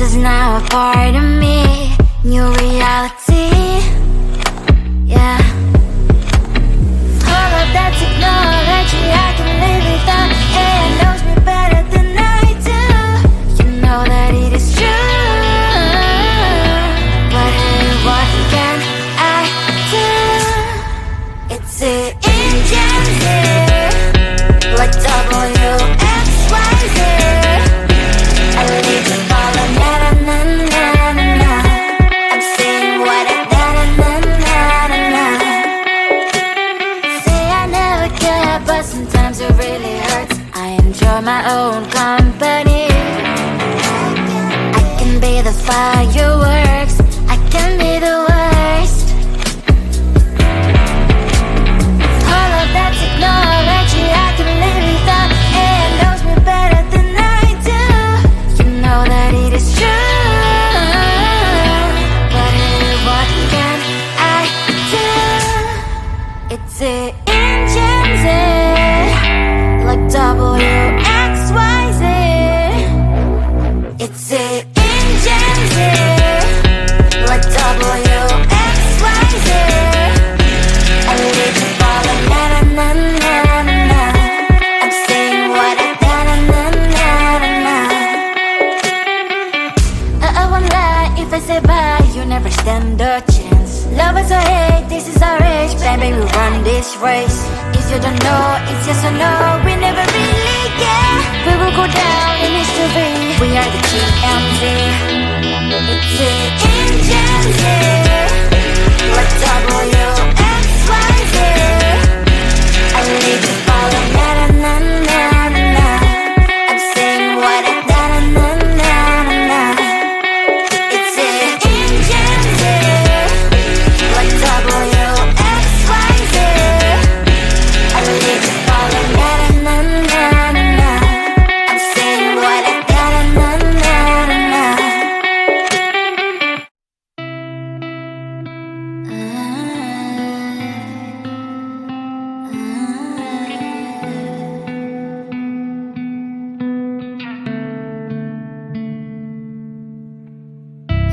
is now a part of me. New reality, yeah. All of that technology I can live without. AI knows me better than I do. You know that it is true. But hey, what can I do? It's the ingenious, like WXYZ. I leave you falling, na na na na na. I'm saying what I na na na na na. Say I never care, but sometimes it really hurts. I enjoy my own company. I can be the fireworks, I can be the worst. All of that technology I can live without. AI knows me better than I do. You know that it is true. But hey, what can I do? It's the engines, like WXYZ. It's the engines, like WXYZ. I leave you falling, na na na na na. I'm saying what I na na na na na. I won't lie if I say bye, you never stand a chance. Love is or hate, this is our age, baby, we run this race. If you don't know, it's yes or no, we never really get. We will go down in history, we are the GMZ. It's the engines, like WXYZ. I leave you falling, na na na na na. I'm saying what I na na na na na. It's the engines, like WXYZ. I leave you falling, na na na na na. I'm saying what I na na na na na.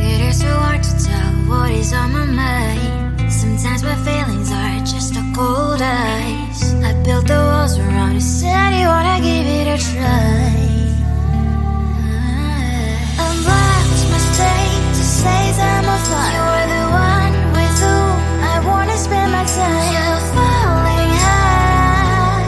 It is so hard to tell what is on my mind. Sometimes my feelings are just a cold ice. I built the walls around you, said you wanna give it a try. Unlocked my state to say I'm a fly. You're the one with whom I wanna spend my time. You're falling high.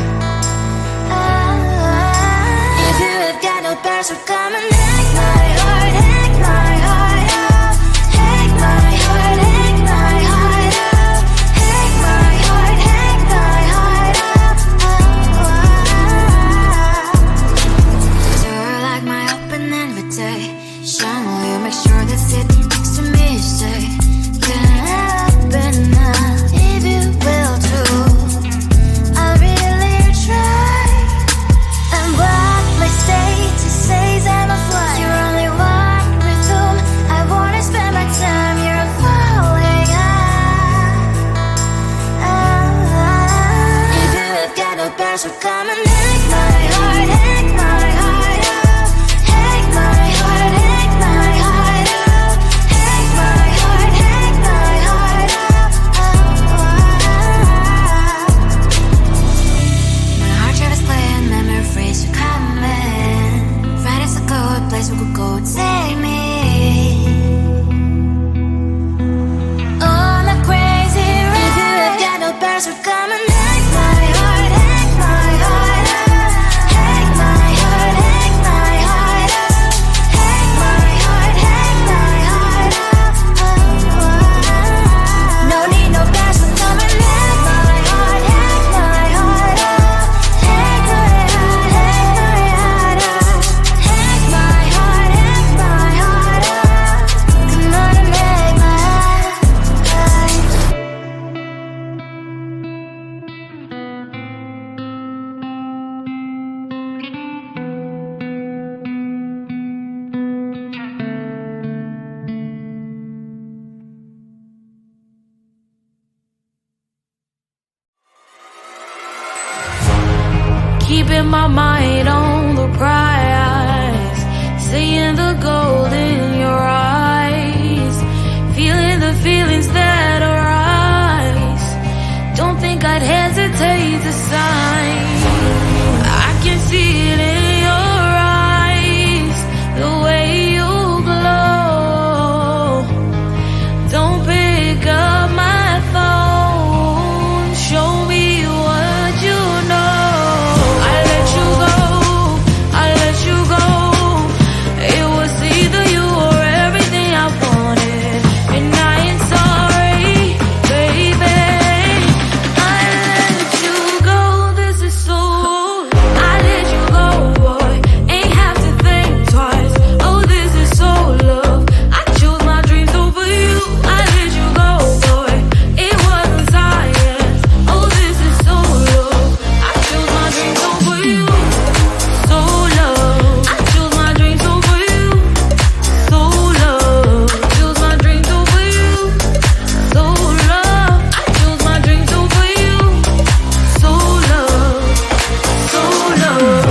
If you have got no bears, so come and hack my heart, hack my heart out. Hack my heart, hack my heart out. Hack my heart, hack my heart out. You're like my open invitation. Will you make sure that sitting next to me is safe? Can happen now, if you will too. I'll really try. And what my status says I'm a fly. You're only one with whom I wanna spend my time. You're falling high. If you have got no bears, so come and hack my heart, hack my heart out. Hack my heart, hack my heart out. Hack my heart, hack my heart out. My heart travels playing memories are coming. Right as a good place we could go and take me. On a crazy ride. If you have got no bears, so come and hack my heart, hack my heart out. Hack my heart, hack my heart out. Hack my heart, hack my heart out. No need no bears, so come and hack my heart, hack my heart out. Hack my heart, hack my heart out. Hack my heart, hack my heart out. Come on and make my heart. Keeping my mind on the prize, seeing the gold in time. I can see it in your eyes, the way you glow. Don't pick up my phone, show me what you know. I let you go, I let you go. It was either you or everything I wanted, and I ain't sorry, baby. I let you go, this is so. I let you go, boy, ain't have to think twice. Oh, this is so love. I chose my dreams over you. I let you go, boy, it wasn't science. Oh, this is so love. I chose my dreams over you. So love. I chose my dreams over you. So love. Chose my dreams over you. So love. I chose my dreams over you. So love. So love.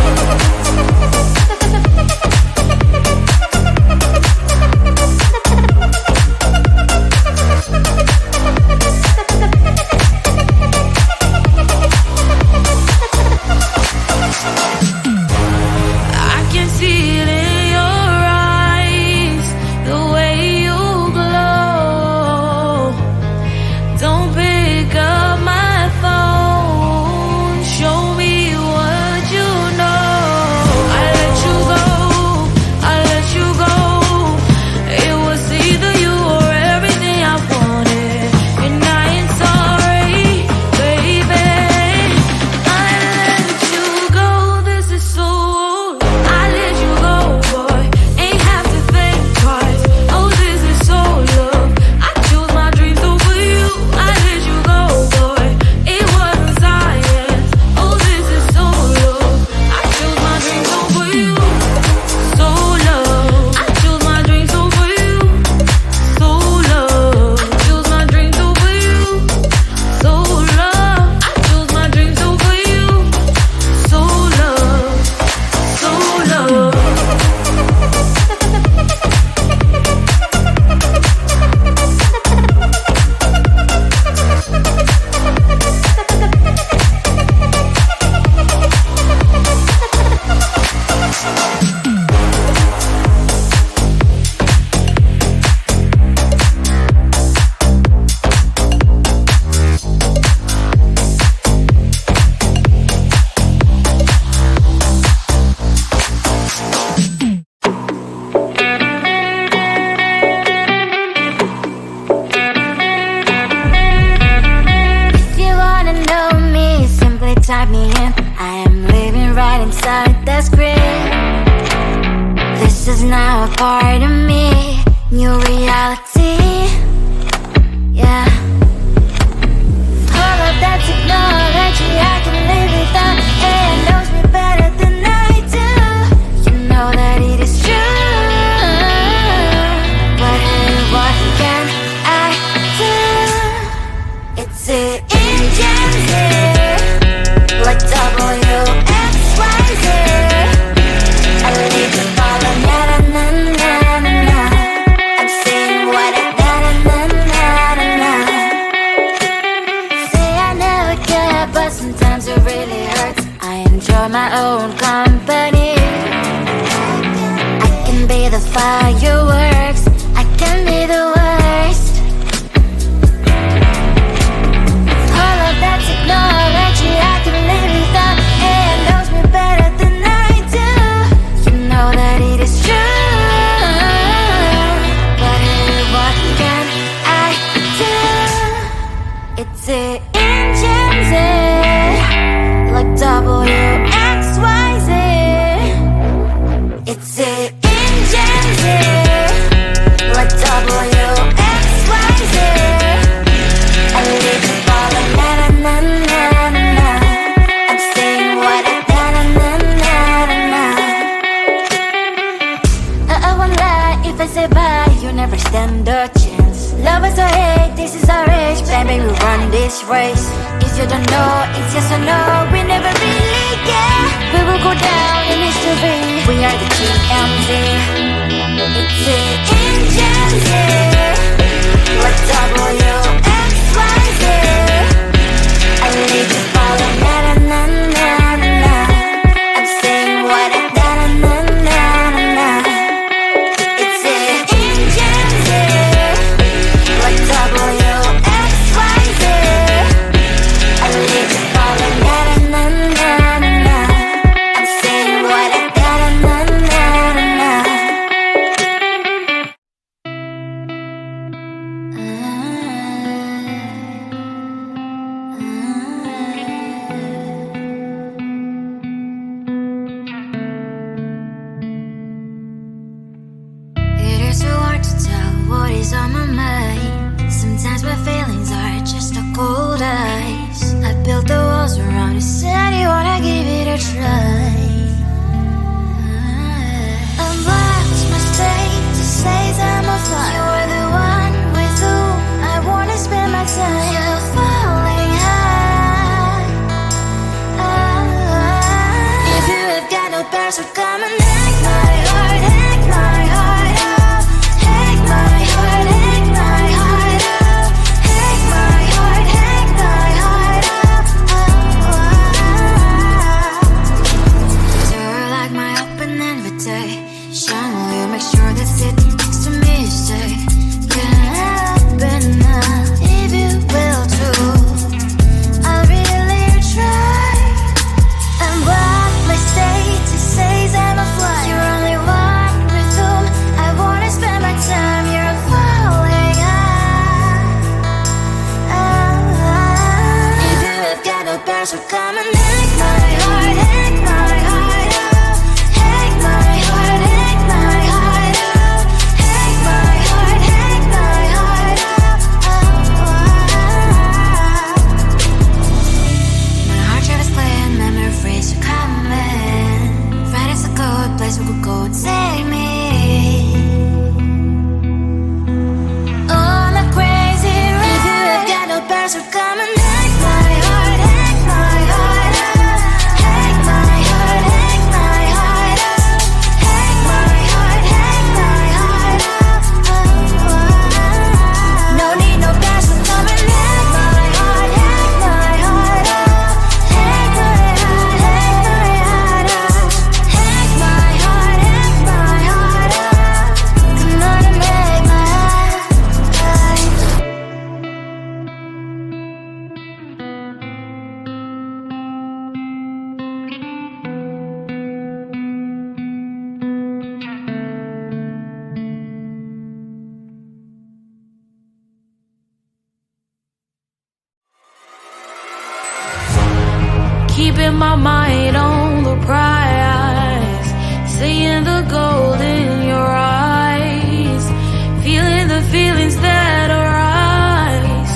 I can see it in your eyes, the way you glow. Don't pick up my phone, show me what you know. I let you go, I let you go. It was either you or everything I wanted, and I ain't sorry, baby. I let you go, this is so. I let you go, boy, ain't have to think twice. Oh, this is so love. I chose my dreams over you. I let you go, boy, it wasn't science. Oh, this is so love. I chose my dreams over you. So love. I chose my dreams over you. So love. Chose my dreams over you. So love. I chose my dreams over you. So love. So love. If you wanna know me, simply type me in. I am living right inside the screen. This is now a part of me, new reality. Yeah. All of that technology I can live without. It knows me better than I do. You know that it is true. But hey, what can I do? It's the engines here, like WXYZ. I leave the ball on na na na na na na. I'm saying what I na na na na na na. Say I never care, but sometimes it really hurts. I enjoy my own company. I can be the fireworks, I can be the worst. All of that technology I can live without. It knows me better than I do. You know that it is true. But hey, what can I do? It's the engines, like WXYZ. It's the engines, like WXYZ. I live the ball on na na na na na na. I'm saying what I na na na na na na. I won't lie if I say bye, you never stand a chance. Love is or hate, this is our age, baby, we run this race. If you don't know, it's yes or no, we never really care. We will go down in history, we are the GMZ. It's the engines here, like WXYZ. I need to follow na na na what is on my mind. Sometimes my feelings are just a cold ice. I built the walls around the city, wanna give it a try. Unbox my state to say I'm a fly. You're the one with whom I wanna spend my time. You're falling high. If you have got no bears, so come and hack my heart, hack my heart out. Hack my heart, hack my heart out. Hack my heart, hack my heart out. You're like my open invitation. Will you make sure that sitting next to me is safe? Can open up if you will too. I'll really try. And what my state says I'm a fly. You're only one with whom I wanna spend my time. You're falling high. If you have got no bears, so come and hack my heart, hack my heart out. Hack my heart, hack my heart out. Hack my heart, hack my heart out. My heart travels clear, memories are coming. Right as a good place we could go and take me. On a crazy ride. If you have got no bears, so come and hack my heart, hack my heart out. Hack my heart, hack my heart out. Hack my heart, hack my heart out. No need no bears, so come and hack my heart, hack my heart out. Hack my heart, hack my heart out. Hack my heart, hack my heart out. Come on and make my heart. Keeping my mind on the prize, seeing the gold in your eyes, feeling the feelings that arise.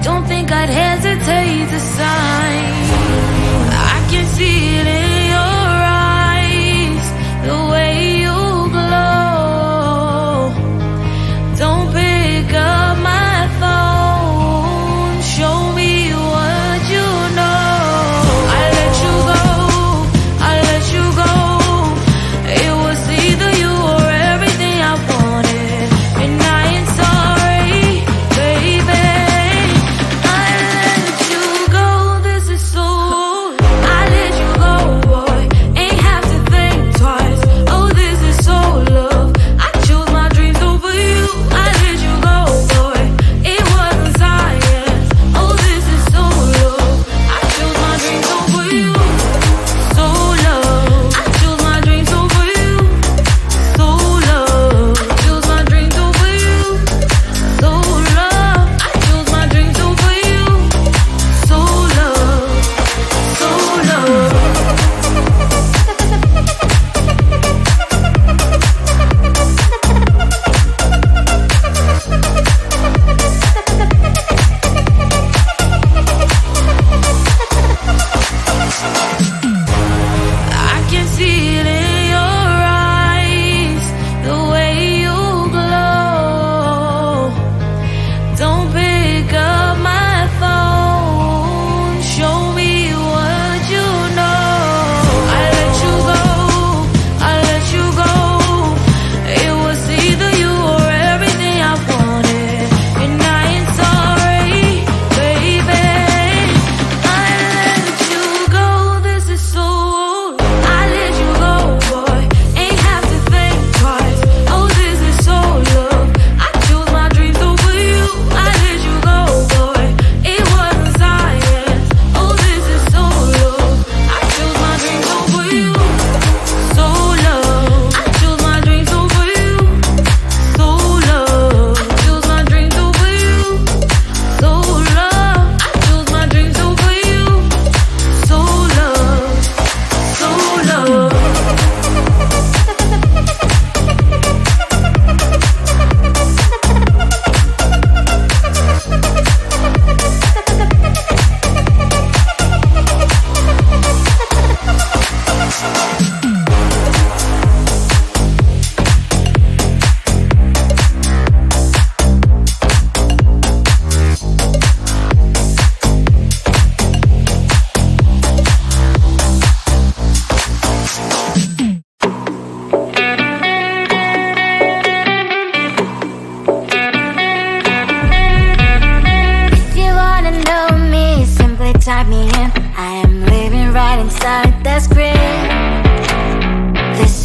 Don't think I'd hesitate to sign. I can see it in your eyes, the way you glow. Don't pick up my phone, show me what you know. I let you go, I let you go. It was either you or everything I wanted, and I ain't sorry, baby. I let you go.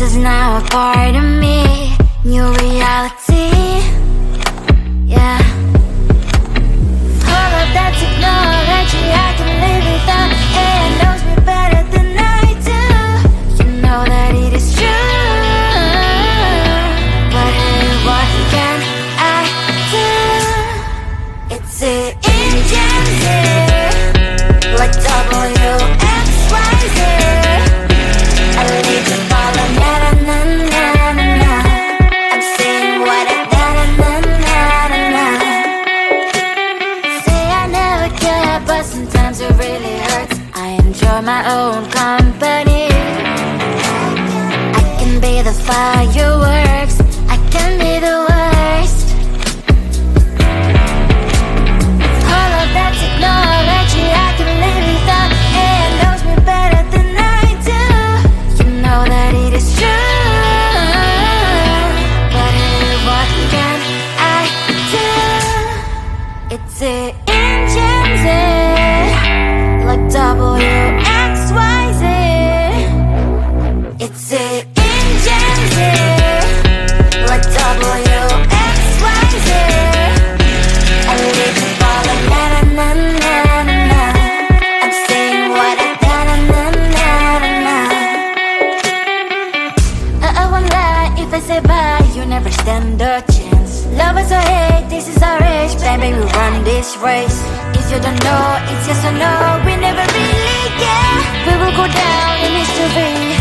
is now a part of me. New reality, yeah. All of that technology I can live without. It knows me better than I do. You know that it is true. But hey, what can I do? It's the ingenious, like WXYZ. I need to follow, na na na na na na. I'm saying what I na na na na na na. Say I never care, but sometimes it really hurts. I enjoy my own company. I can be the fireworks, I can be the worst. All of that technology I can live without. It knows me better than I do. You know that it is true. But hey, what can I do? It's the engines, like WXYZ. It's the engines, like WXYZ. I live to follow, na na na na na na. I'm saying what I na na na na na na. I won't lie if I say bye, you never stand a chance. Love us or hate, this is our age, baby, we run this race. If you don't know, it's yes or no, we never really care. We will go down in history